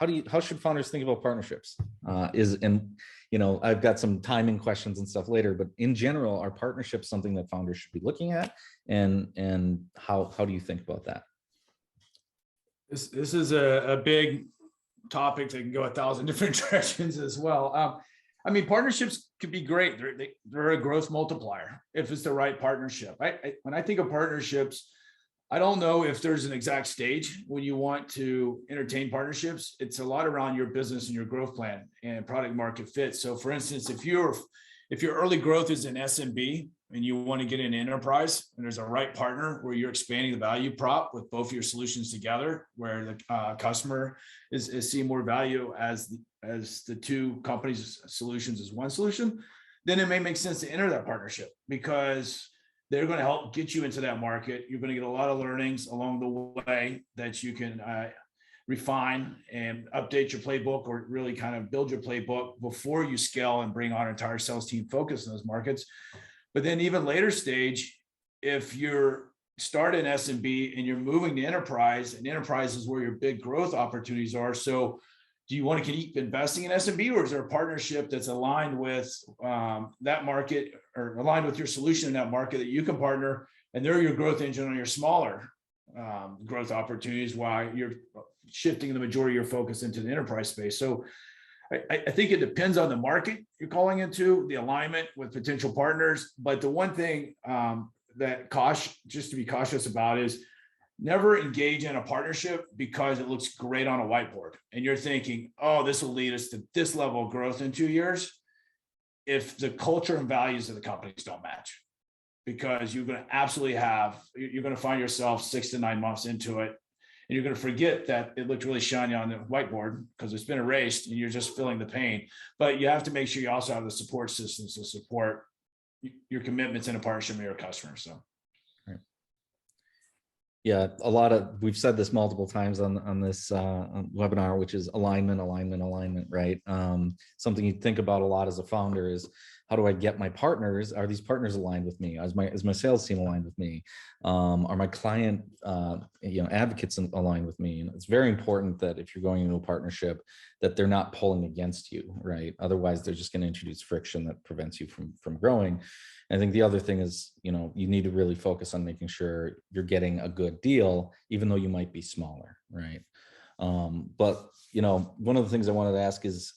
how should founders think about partnerships? I've got some timing questions and stuff later, but in general, are partnerships something that founders should be looking at? And how do you think about that? This is a big topic that can go 1,000 different directions as well. I mean, partnerships could be great. They're a growth multiplier if it's the right partnership. When I think of partnerships, I don't know if there's an exact stage when you want to entertain partnerships. It's a lot around your business and your growth plan and product market fit. So for instance, if your early growth is in SMB and you want to get into enterprise and there's a right partner where you're expanding the value prop with both of your solutions together, where the customer is seeing more value as the two companies' solutions as one solution, then it may make sense to enter that partnership because they're going to help get you into that market. You're going to get a lot of learnings along the way that you can refine and update your playbook, or really kind of build your playbook before you scale and bring on an entire sales team focused in those markets. But then even later stage, if you're starting SMB and you're moving to enterprise, and enterprise is where your big growth opportunities are. So do you want to keep investing in SMB, or is there a partnership that's aligned with that market, or aligned with your solution in that market, that you can partner and they're your growth engine on your smaller growth opportunities while you're shifting the majority of your focus into the enterprise space? So I think it depends on the market you're calling into, the alignment with potential partners. But the one thing just to be cautious about is never engage in a partnership because it looks great on a whiteboard and you're thinking, oh, this will lead us to this level of growth in 2 years, if the culture and values of the companies don't match. Because you're going to find yourself 6 to 9 months into it, and you're going to forget that it looked really shiny on the whiteboard because it's been erased and you're just feeling the pain. But you have to make sure you also have the support systems to support your commitments in a partnership with your customers. So. Yeah, we've said this multiple times on this webinar, which is alignment, right? Something you think about a lot as a founder is, how do I get my partners? Are these partners aligned with me? Is my sales team aligned with me? Are my client advocates aligned with me? And it's very important that if you're going into a partnership, that they're not pulling against you, right? Otherwise, they're just going to introduce friction that prevents you from growing. I think the other thing is, you need to really focus on making sure you're getting a good deal, even though you might be smaller, right? But one of the things I wanted to ask is,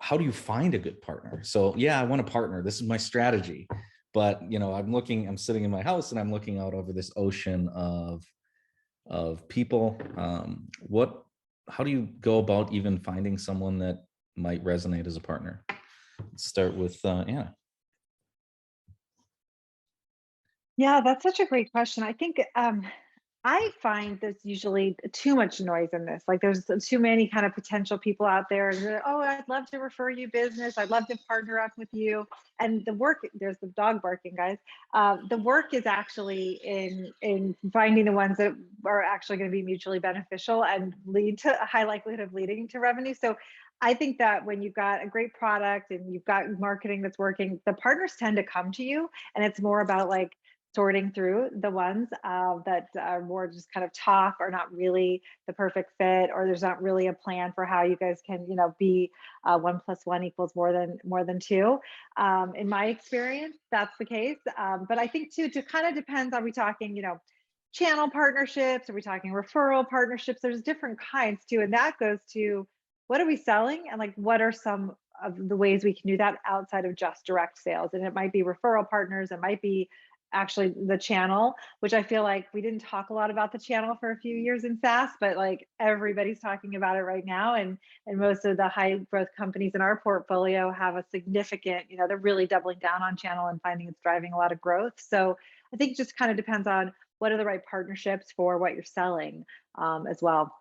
how do you find a good partner? So yeah, I want a partner. This is my strategy. But I'm sitting in my house and I'm looking out over this ocean of people. How do you go about even finding someone that might resonate as a partner? Let's start with Anna. Yeah, that's such a great question. I think I find there's usually too much noise in this. Like, there's too many kind of potential people out there. Oh, I'd love to refer you business. I'd love to partner up with you. And the work, there's the dog barking, guys. The work is actually in finding the ones that are actually going to be mutually beneficial and lead to a high likelihood of leading to revenue. So I think that when you've got a great product and you've got marketing that's working, the partners tend to come to you, and it's more about like sorting through the ones that are more just kind of talk, or not really the perfect fit, or there's not really a plan for how you guys can, be 1 + 1 = more than 2. In my experience, that's the case. But I think too, it kind of depends. Are we talking, channel partnerships? Are we talking referral partnerships? There's different kinds too, and that goes to what are we selling, and like what are some of the ways we can do that outside of just direct sales. And it might be referral partners, it might be actually the channel, which I feel like we didn't talk a lot about the channel for a few years in SaaS, but like everybody's talking about it right now. And most of the high growth companies in our portfolio have a significant, they're really doubling down on channel and finding it's driving a lot of growth. So I think it just kind of depends on what are the right partnerships for what you're selling as well.